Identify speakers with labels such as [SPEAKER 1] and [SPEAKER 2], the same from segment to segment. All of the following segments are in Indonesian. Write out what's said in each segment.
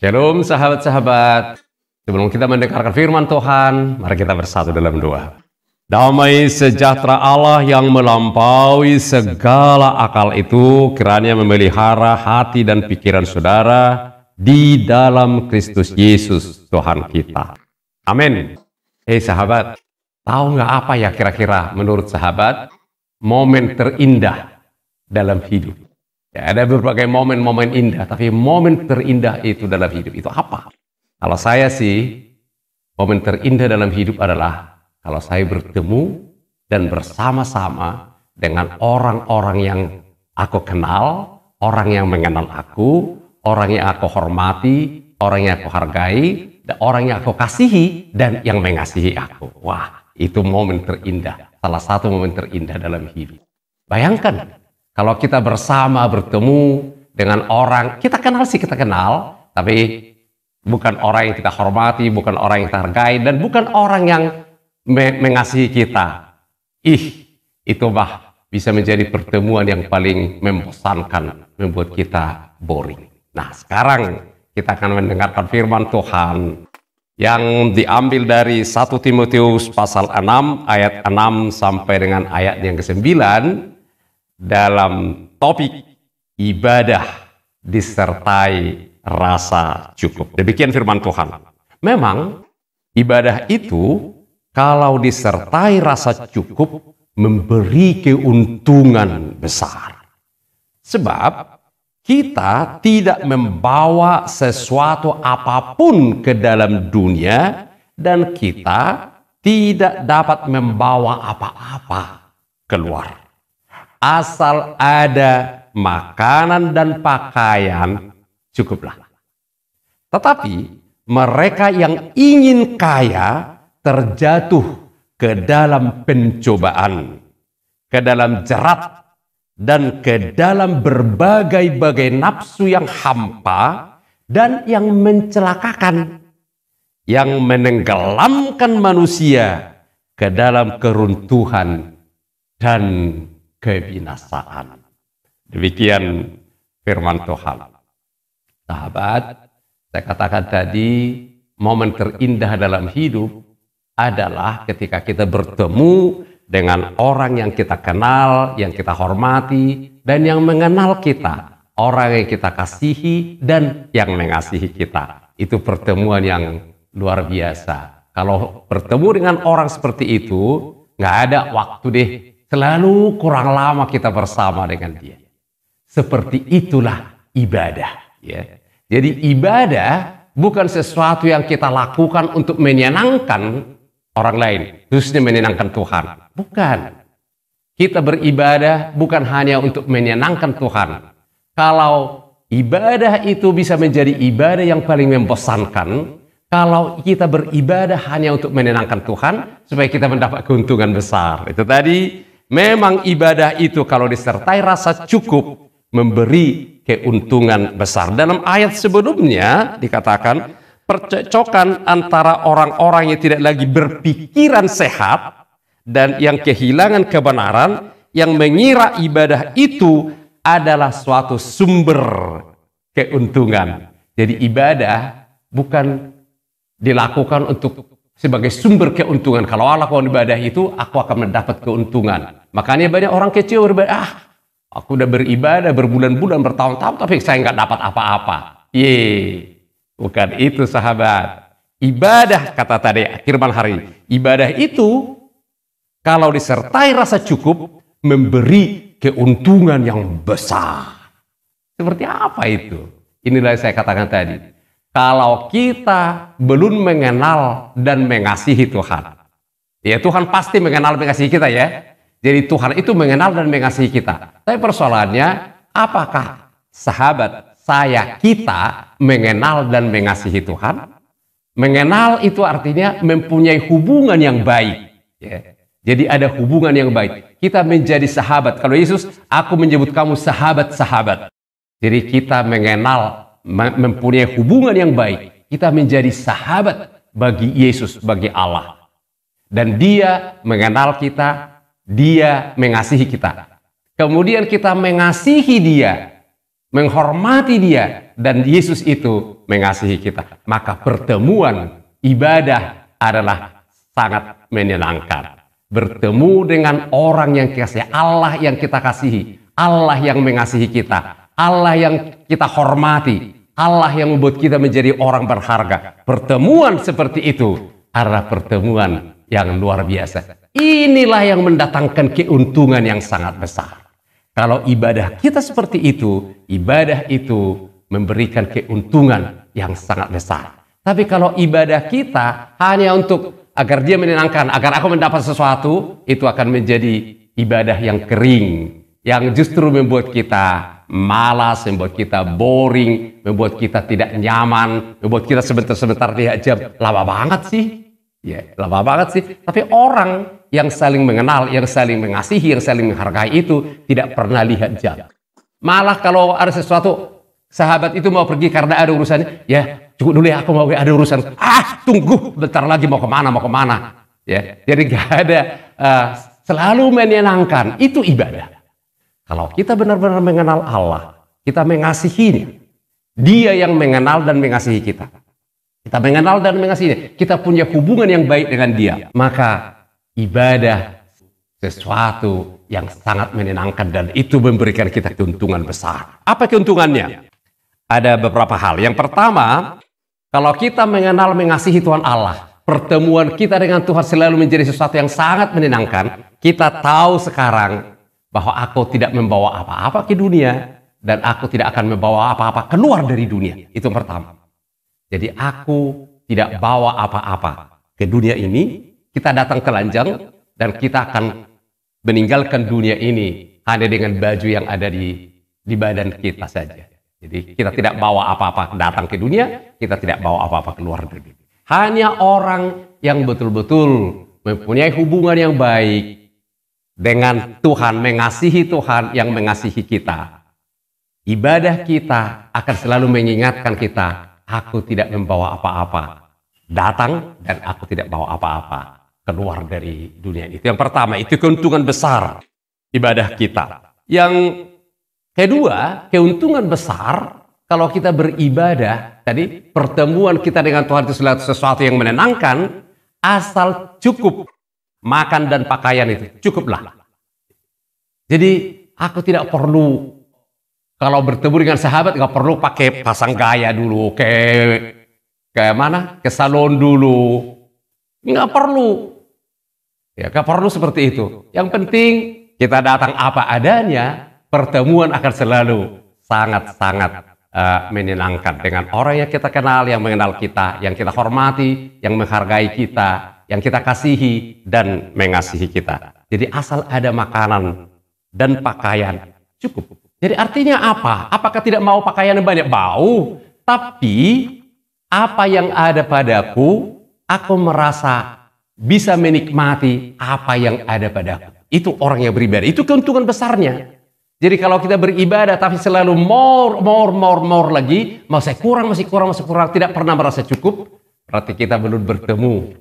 [SPEAKER 1] Shalom sahabat-sahabat. Sebelum kita mendengarkan firman Tuhan, mari kita bersatu dalam doa. Damai sejahtera Allah yang melampaui segala akal itu kiranya memelihara hati dan pikiran saudara di dalam Kristus Yesus Tuhan kita. Amin. Sahabat, tahu nggak apa ya kira-kira menurut sahabat momen terindah dalam hidup? Ya, ada berbagai momen-momen indah, tapi momen terindah itu dalam hidup itu apa? Kalau saya sih, momen terindah dalam hidup adalah kalau saya bertemu dan bersama-sama dengan orang-orang yang aku kenal, orang yang mengenal aku, orang yang aku hormati, orang yang aku hargai, dan orang yang aku kasihi, dan yang mengasihi aku. Wah, itu momen terindah, salah satu momen terindah dalam hidup. Bayangkan, kalau kita bersama bertemu dengan orang, kita kenal, tapi bukan orang yang kita hormati, bukan orang yang kita hargai, dan bukan orang yang mengasihi kita. Itu bisa menjadi pertemuan yang paling membosankan, membuat kita boring. Nah, sekarang kita akan mendengarkan firman Tuhan yang diambil dari 1 Timotius pasal 6, ayat 6 sampai dengan ayat yang ke-9, dalam topik ibadah disertai rasa cukup. Demikian firman Tuhan. Memang ibadah itu kalau disertai rasa cukup memberi keuntungan besar. Sebab kita tidak membawa sesuatu apapun ke dalam dunia dan kita tidak dapat membawa apa-apa keluar. Asal ada makanan dan pakaian, cukuplah. Tetapi mereka yang ingin kaya terjatuh ke dalam pencobaan, ke dalam jerat, dan ke dalam berbagai-bagai nafsu yang hampa dan yang mencelakakan, yang menenggelamkan manusia ke dalam keruntuhan dan kebinasaan. Demikian firman Tuhan. Sahabat, saya katakan tadi, momen terindah dalam hidup adalah ketika kita bertemu dengan orang yang kita kenal, yang kita hormati, dan yang mengenal kita. Orang yang kita kasihi dan yang mengasihi kita. Itu pertemuan yang luar biasa. Kalau bertemu dengan orang seperti itu, nggak ada waktu deh. Selalu kurang lama kita bersama dengan dia. Seperti itulah ibadah. Ya. Jadi ibadah bukan sesuatu yang kita lakukan untuk menyenangkan orang lain, khususnya menyenangkan Tuhan. Bukan. Kita beribadah bukan hanya untuk menyenangkan Tuhan. Kalau ibadah itu bisa menjadi ibadah yang paling membosankan, kalau kita beribadah hanya untuk menyenangkan Tuhan, supaya kita mendapat keuntungan besar. Itu tadi. Memang ibadah itu kalau disertai rasa cukup memberi keuntungan besar. Dalam ayat sebelumnya dikatakan percocokan antara orang-orang yang tidak lagi berpikiran sehat dan yang kehilangan kebenaran, yang mengira ibadah itu adalah suatu sumber keuntungan. Jadi ibadah bukan dilakukan untuk sebagai sumber keuntungan. Kalau Allah lakukan ibadah itu, aku akan mendapat keuntungan. Makanya banyak orang kecil beribadah, aku udah beribadah berbulan-bulan, bertahun-tahun, tapi saya nggak dapat apa-apa. Bukan itu sahabat. Ibadah, kata tadi firman hari, ibadah itu kalau disertai rasa cukup, memberi keuntungan yang besar. Seperti apa itu? Inilah yang saya katakan tadi. Kalau kita belum mengenal dan mengasihi Tuhan, ya Tuhan pasti mengenal dan mengasihi kita ya. Jadi Tuhan itu mengenal dan mengasihi kita. Tapi persoalannya, apakah sahabat saya, kita mengenal dan mengasihi Tuhan? Mengenal itu artinya mempunyai hubungan yang baik. Ya. Jadi ada hubungan yang baik. Kita menjadi sahabat. Kalau Yesus, aku menyebut kamu sahabat-sahabat. Jadi kita mengenal, mempunyai hubungan yang baik. Kita menjadi sahabat bagi Yesus, bagi Allah. Dan dia mengenal kita, dia mengasihi kita. Kemudian kita mengasihi dia. menghormati dia, dan Yesus itu mengasihi kita. Maka pertemuan ibadah adalah sangat menyenangkan. Bertemu dengan orang yang kasih, Allah yang kita kasihi, Allah yang mengasihi kita, Allah yang kita hormati, Allah yang membuat kita menjadi orang berharga. Pertemuan seperti itu adalah pertemuan yang luar biasa. Inilah yang mendatangkan keuntungan yang sangat besar. Kalau ibadah kita seperti itu, ibadah itu memberikan keuntungan yang sangat besar. Tapi kalau ibadah kita hanya untuk agar dia menyenangkan, agar aku mendapat sesuatu, itu akan menjadi ibadah yang kering, yang justru membuat kita malas, membuat kita boring, membuat kita tidak nyaman, membuat kita sebentar-sebentar lihat jam. Lama banget sih. Ya, lama banget sih. Tapi orang yang saling mengenal, yang saling mengasihi, yang saling menghargai itu tidak pernah lihat jam. Malah kalau ada sesuatu, sahabat itu mau pergi karena ada urusannya, ya cukup dulu ya, aku mau ada urusan. Tunggu, bentar lagi mau kemana. Ya, jadi gak ada, selalu menyenangkan. Itu ibadah. Kalau kita benar-benar mengenal Allah, kita mengasihinya, dia yang mengenal dan mengasihi kita. Kita mengenal dan mengasihinya, kita punya hubungan yang baik dengan dia. Maka ibadah sesuatu yang sangat menyenangkan dan itu memberikan kita keuntungan besar. Apa keuntungannya? Ada beberapa hal. Yang pertama, kalau kita mengenal mengasihi Tuhan Allah, pertemuan kita dengan Tuhan selalu menjadi sesuatu yang sangat menyenangkan. Kita tahu sekarang bahwa aku tidak membawa apa-apa ke dunia dan aku tidak akan membawa apa-apa keluar dari dunia. Itu yang pertama. Jadi aku tidak bawa apa-apa ke dunia ini. Kita datang telanjang dan kita akan meninggalkan dunia ini hanya dengan baju yang ada di badan kita saja. Jadi kita tidak bawa apa-apa datang ke dunia, kita tidak bawa apa-apa keluar dari dunia. Hanya orang yang betul-betul mempunyai hubungan yang baik dengan Tuhan, mengasihi Tuhan yang mengasihi kita. Ibadah kita akan selalu mengingatkan kita, aku tidak membawa apa-apa datang dan aku tidak bawa apa-apa keluar dari dunia ini. Itu yang pertama, itu keuntungan besar ibadah kita. Yang kedua, keuntungan besar kalau kita beribadah, tadi pertemuan kita dengan Tuhan itu sesuatu yang menenangkan, asal cukup makan dan pakaian itu, cukuplah. Jadi aku tidak perlu, kalau bertemu dengan sahabat, nggak perlu pakai pasang gaya dulu, ke mana? Ke salon dulu. Nggak perlu. Ya, nggak perlu seperti itu. Yang penting kita datang apa adanya, pertemuan akan selalu sangat-sangat menyenangkan dengan orang yang kita kenal, yang mengenal kita, yang kita hormati, yang menghargai kita, yang kita kasihi dan mengasihi kita. Jadi asal ada makanan dan pakaian cukup. Jadi artinya apa? Apakah tidak mau pakaian yang banyak? Bau. Tapi apa yang ada padaku, aku merasa bisa menikmati apa yang ada padaku. Itu orang yang beribadah. Itu keuntungan besarnya. Jadi kalau kita beribadah tapi selalu more lagi, masih kurang, tidak pernah merasa cukup, berarti kita belum bertemu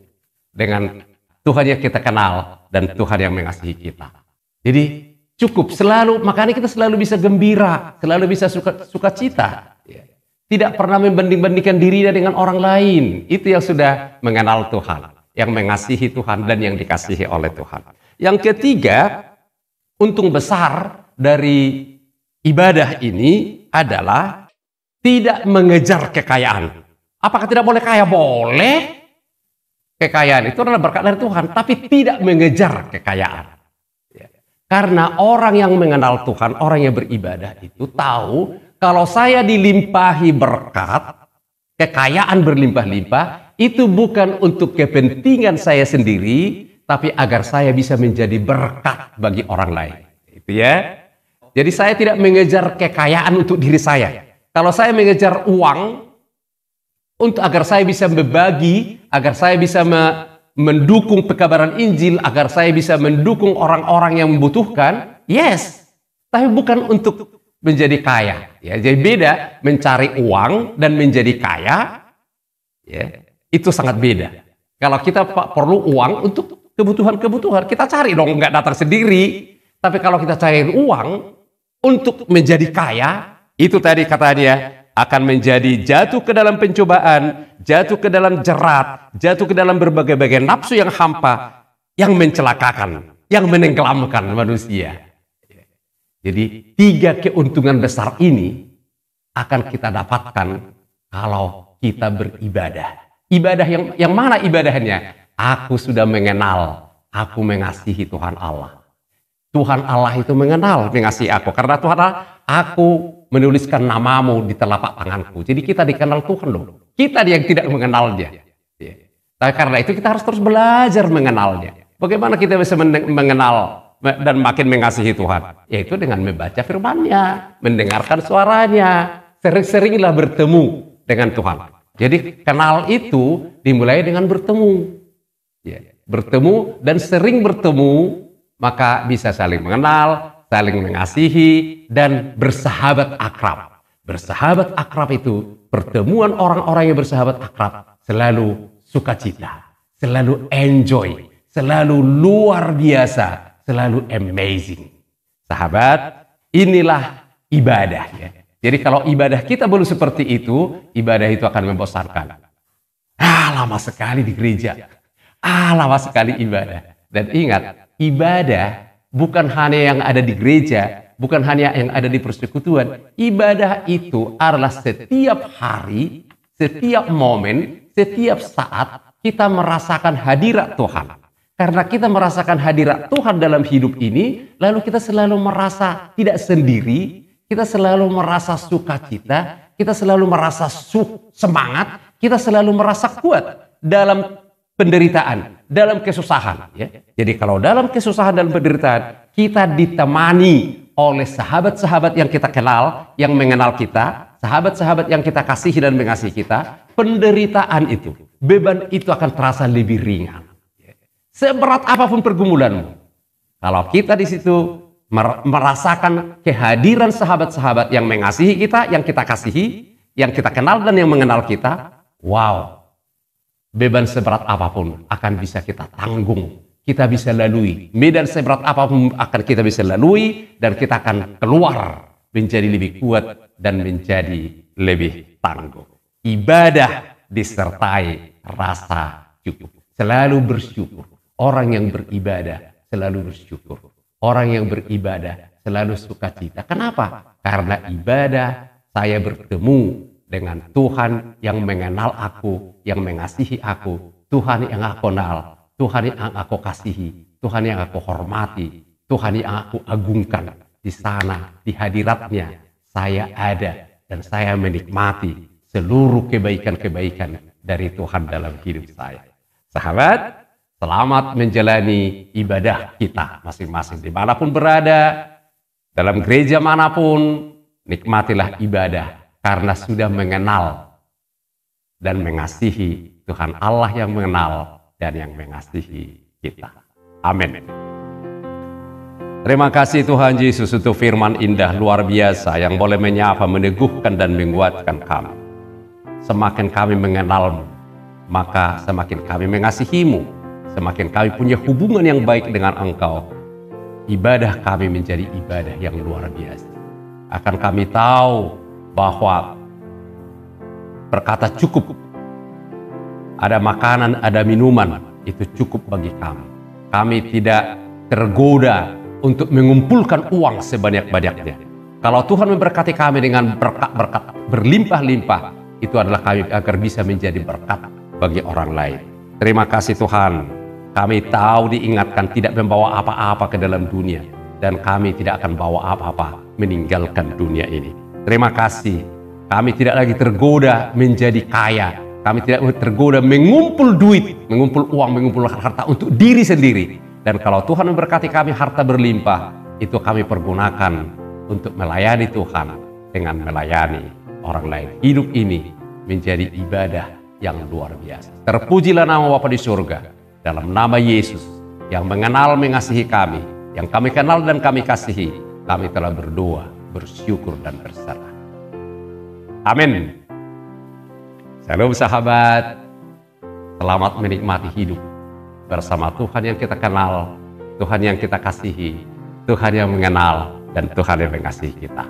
[SPEAKER 1] dengan Tuhan yang kita kenal dan Tuhan yang mengasihi kita. Jadi cukup selalu, makanya kita selalu bisa gembira, selalu bisa sukacita. Tidak pernah membanding-bandingkan dirinya dengan orang lain. Itu yang sudah mengenal Tuhan, yang mengasihi Tuhan dan yang dikasihi oleh Tuhan. Yang ketiga, untung besar dari ibadah ini adalah tidak mengejar kekayaan. Apakah tidak boleh kaya? Boleh. Kekayaan itu adalah berkat dari Tuhan, tapi tidak mengejar kekayaan. Karena orang yang mengenal Tuhan, orang yang beribadah itu tahu kalau saya dilimpahi berkat, kekayaan berlimpah-limpah, itu bukan untuk kepentingan saya sendiri, tapi agar saya bisa menjadi berkat bagi orang lain. Itu ya. Jadi saya tidak mengejar kekayaan untuk diri saya. Kalau saya mengejar uang untuk agar saya bisa berbagi, agar saya bisa mendukung pekabaran Injil, agar saya bisa mendukung orang-orang yang membutuhkan, yes. Tapi bukan untuk menjadi kaya. Ya, jadi beda mencari uang dan menjadi kaya. Ya, itu sangat beda. Kalau kita perlu uang untuk kebutuhan-kebutuhan, kita cari dong, nggak datang sendiri. Tapi kalau kita cari uang untuk menjadi kaya, itu tadi katanya akan menjadi jatuh ke dalam pencobaan, jatuh ke dalam jerat, jatuh ke dalam berbagai-bagai nafsu yang hampa, yang mencelakakan, yang menenggelamkan manusia. Jadi 3 keuntungan besar ini akan kita dapatkan kalau kita beribadah. Ibadah yang mana ibadahnya? Aku sudah mengenal, aku mengasihi Tuhan Allah. Tuhan Allah itu mengenal, mengasihi aku. Karena Tuhan Allah, aku menuliskan namamu di telapak tanganku. Jadi kita dikenal Tuhan loh. Kita yang tidak mengenal dia. Tapi karena itu kita harus terus belajar mengenalnya. Bagaimana kita bisa mengenal dan makin mengasihi Tuhan? Yaitu dengan membaca firman-Nya, mendengarkan suaranya, sering-seringlah bertemu dengan Tuhan. Jadi kenal itu dimulai dengan bertemu. Bertemu dan sering bertemu, maka bisa saling mengenal, saling mengasihi, dan bersahabat akrab. Bersahabat akrab itu, pertemuan orang-orang yang bersahabat akrab selalu sukacita, selalu enjoy, selalu luar biasa, selalu amazing. Sahabat, inilah ibadah. Jadi kalau ibadah kita belum seperti itu, ibadah itu akan membosankan. Lama sekali di gereja. Lama sekali ibadah. Dan ingat, ibadah bukan hanya yang ada di gereja, bukan hanya yang ada di persekutuan. Ibadah itu adalah setiap hari, setiap momen, setiap saat kita merasakan hadirat Tuhan. Karena kita merasakan hadirat Tuhan dalam hidup ini, lalu kita selalu merasa tidak sendiri, kita selalu merasa sukacita, kita selalu merasa semangat, kita selalu merasa kuat dalam penderitaan, dalam kesusahan. Jadi kalau dalam kesusahan dan penderitaan, kita ditemani oleh sahabat-sahabat yang kita kenal, yang mengenal kita, sahabat-sahabat yang kita kasihi dan mengasihi kita, penderitaan itu, beban itu akan terasa lebih ringan. Seberat apapun pergumulanmu, kalau kita di situ merasakan kehadiran sahabat-sahabat yang mengasihi kita, yang kita kasihi, yang kita kenal dan yang mengenal kita, wow, beban seberat apapun akan bisa kita tanggung, kita bisa lalui. Medan seberat apapun akan kita bisa lalui, dan kita akan keluar menjadi lebih kuat dan menjadi lebih tangguh. Ibadah disertai rasa cukup. Selalu bersyukur. Orang yang beribadah selalu bersyukur. Orang yang beribadah selalu sukacita. Kenapa? Karena ibadah saya bertemu dengan Tuhan yang mengenal aku, yang mengasihi aku, Tuhan yang aku kenal, Tuhan yang aku kasihi, Tuhan yang aku hormati, Tuhan yang aku agungkan. Di sana, di hadiratnya, saya ada dan saya menikmati seluruh kebaikan-kebaikan dari Tuhan dalam hidup saya. Sahabat, selamat menjalani ibadah kita masing-masing dimanapun berada, dalam gereja manapun, nikmatilah ibadah karena sudah mengenal dan mengasihi Tuhan Allah yang mengenal dan yang mengasihi kita. Amin. Terima kasih Tuhan Yesus untuk firman indah luar biasa yang boleh menyapa, meneguhkan dan menguatkan kami. Semakin kami mengenal-Mu, maka semakin kami mengasihi-Mu. Semakin kami punya hubungan yang baik dengan Engkau, ibadah kami menjadi ibadah yang luar biasa. Akan kami tahu bahwa berkata cukup, ada makanan, ada minuman, itu cukup bagi kami. Kami tidak tergoda untuk mengumpulkan uang sebanyak-banyaknya. Kalau Tuhan memberkati kami dengan berkat-berkat berlimpah-limpah, itu adalah kami agar bisa menjadi berkat bagi orang lain. Terima kasih Tuhan. Kami tahu diingatkan tidak membawa apa-apa ke dalam dunia, dan kami tidak akan bawa apa-apa meninggalkan dunia ini. Terima kasih. Kami tidak lagi tergoda menjadi kaya. Kami tidak tergoda mengumpul duit, mengumpul uang, mengumpul harta untuk diri sendiri. Dan kalau Tuhan memberkati kami harta berlimpah, itu kami pergunakan untuk melayani Tuhan dengan melayani orang lain. Hidup ini menjadi ibadah yang luar biasa. Terpujilah nama Bapa di surga. Dalam nama Yesus yang mengenal mengasihi kami, yang kami kenal dan kami kasihi, kami telah berdoa, bersyukur dan berserah. Amin. Shalom sahabat. Selamat menikmati hidup bersama Tuhan yang kita kenal, Tuhan yang kita kasihi, Tuhan yang mengenal, dan Tuhan yang mengasihi kita.